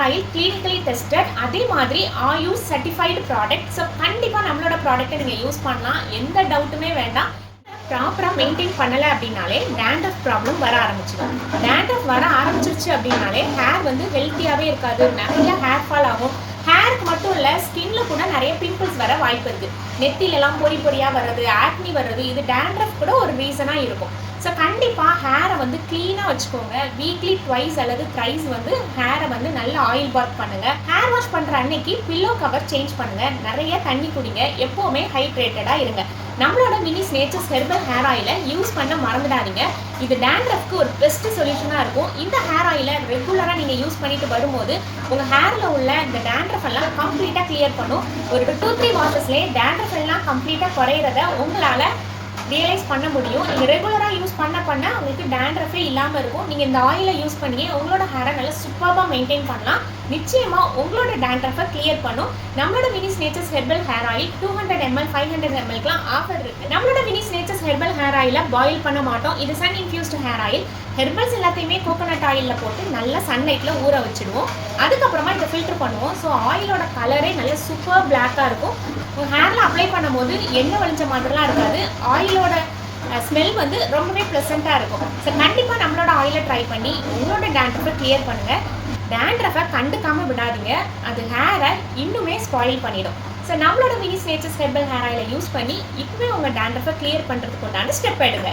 Oil clinically tested, அதே மாதிரி AYUSH certified product. So கண்டிப்பாக நம்மளோட ப்ராடக்ட்டை நீங்கள் யூஸ் பண்ணலாம், எந்த டவுட்டுமே வேண்டாம். ப்ராப்பராக மெயின்டைன் பண்ணலை அப்படின்னாலே டேண்ட்ரஃப் ப்ராப்ளம் வர ஆரம்பிச்சிடும். டேண்ட்ரஃப் வர ஆரம்பிச்சிருச்சு அப்படின்னாலே ஹேர் வந்து ஹெல்த்தியாகவே இருக்காது, நிறைய ஹேர் ஃபால் ஆகும். ஹேருக்கு மட்டும் இல்லை, ஸ்கின்ல கூட நிறைய பிம்பிள்ஸ் வர வாய்ப்பு இருக்குது. நெத்திலெல்லாம் பொறி பொறியாக வர்றது, ஆக்னி வர்றது, இது டேண்ட்ரஃப் கூட ஒரு ரீசனாக இருக்கும். ஸோ கண்டிப்பாக ஹேரை வந்து க்ளீனாக வச்சுக்கோங்க. வீக்லி ட்வைஸ் அல்லது த்ரைஸ் வந்து ஹேரை வந்து நல்ல ஆயில் பாத் பண்ணுங்கள். ஹேர் வாஷ் பண்ணுற அன்னைக்கு பில்லோ கவர் சேஞ்ச் பண்ணுங்கள். நிறைய தண்ணி குடிங்க. எப்போவுமே ஹைட்ரேட்டடாக இருங்க. நம்மளோட மினிஸ் நேச்சர்ஸ் ஹெர்பல் ஹேர் ஆயிலை யூஸ் பண்ண மறந்துடாதீங்க. இது டேண்ட்ரஃப்க்கு ஒரு பெஸ்ட் சொல்யூஷனாக இருக்கும். இந்த ஹேர் ஆயிலை ரெகுலராக நீங்கள் யூஸ் பண்ணிட்டு வரும்போது உங்கள் ஹேரில் உள்ள இந்த டேண்ட்ரஃப் எல்லாம் கம்ப்ளீட்டாக கிளியர் பண்ணும். ஒரு 2-3 வாஷஸ்லேயே டேண்ட்ரஃப் எல்லாம் கம்ப்ளீட்டாக குறையிறத உங்களால் ரியலைஸ் பண்ண முடியும். நீங்கள் ரெகுலராக யூஸ் பண்ண உங்களுக்கு டேண்ட்ரஃபே இல்லாமல் இருக்கும். நீங்கள் இந்த ஆயிலை யூஸ் பண்ணி உங்களோட ஹேரை நல்லா சூப்பராக மெயின்டைன் பண்ணலாம். நிச்சயமாக உங்களோட டேண்ட்ரஃபை கிளியர் பண்ணும். நம்மளோட Minis Natures herbal hair oil 200 ml 500 mlக்குலாம் ஆஃபர் இருக்குது. நம்மளோட மினிஸ் நேச்சர்ஸ் ஹெர்பல் ஹேர் ஆயிலை பாயில் பண்ண மாட்டோம். இது sun infused hair oil. Herbals எல்லாத்தையுமே கோகோனட் ஆயிலில் போட்டு நல்லா சன்லைட்டில் ஊற வச்சுடுவோம். அதுக்கப்புறமா இதை ஃபில்டர் பண்ணுவோம். ஸோ ஆயிலோட கலரே நல்ல சூப்பர் பிளாக்காக இருக்கும். உங்கள் ஹேரில் அப்ளை பண்ணும்போது எண்ணெய் வலிஞ்ச மாதிரிலாம் இருக்காது. ஆயிலோட ஸ்மெல் வந்து ரொம்பவே ப்ளசண்ட்டாக இருக்கும். ஸோ கண்டிப்பாக நம்மளோட ஆயிலை ட்ரை பண்ணி உங்களோட டேண்ட்ரஃபை கிளியர் பண்ணுங்கள். டேண்ட்ரஃபை கண்டுக்காமல் விடாதீங்க, அது ஹேரை இன்னுமே ஸ்பாயில் பண்ணிடும். ஸோ நம்மளோட மினிஸ் நேச்சர்ஸ் ஹெர்பல் ஹேர் ஆயிலை யூஸ் பண்ணி இப்போவே உங்கள் டேண்ட்ரஃபை கிளியர் பண்ணுறதுக்கு உண்டான ஸ்டெப் எடுங்க.